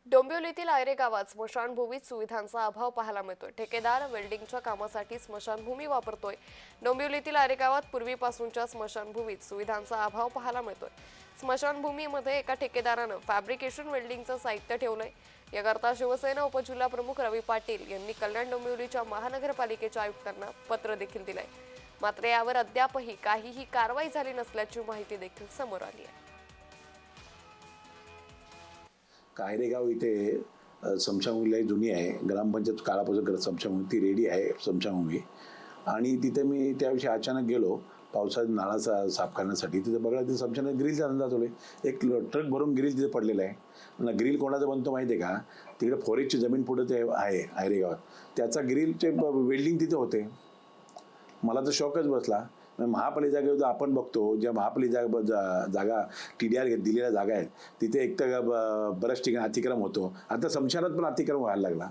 डोंबिवलीतील आयरे गावात स्मशानभूमीत सुविधांचा अभाव पाहायला मिळतोय। ठेकेदार वेल्डिंगच्या कामासाठी स्मशानभूमी वापरतोय। डोंबिवलीतील आयरे गावात पूर्वीपासूनच्या स्मशानभूमीत सुविधांचा अभाव पाहायला मिळतोय। स्मशानभूमीमध्ये एका ठेकेदारानं फॅब्रिकेशन वेल्डिंगचं साहित्य ठेवलंय। याकरता शिवसेना उपजिल्हाप्रमुख रवी पाटील यांनी कल्याण डोंबिवलीच्या महानगरपालिकेच्या आयुक्तांना पत्र देखील दिलंय। मात्र यावर अद्यापही काहीही कारवाई झाली नसल्याची माहिती देखील समोर आली आहे। कायरेगाव इथे स्मशानभूमी जुनी आहे, ग्रामपंचायत काळापासून स्मशानभूमी ती रेडी आहे स्मशानभूमी। आणि तिथे मी त्याविषयी अचानक गेलो पावसाळ्यात नाळा साफ करण्यासाठी। तिथे बघा ते स्मशान ग्रिलचा धंदा चालू आहे। एक ट्रक भरून ग्रिल तिथे पडलेला आहे ना। ग्रिल कोणाचा बनतो माहिती आहे का? तिकडे फॉरेस्टची जमीन पुढे ते आहे आयरेगावात, त्याचा ग्रिलचे वेल्डिंग तिथे होते। मला तर शॉकच बसला। महापालिका आपण बघतो ज्या महापालिका जागा TDR दिलेल्या जागा आहेत तिथे एक तर बऱ्याच ठिकाणी अतिक्रम होतो। आता स्मशानात पण अतिक्रम व्हायला लागला।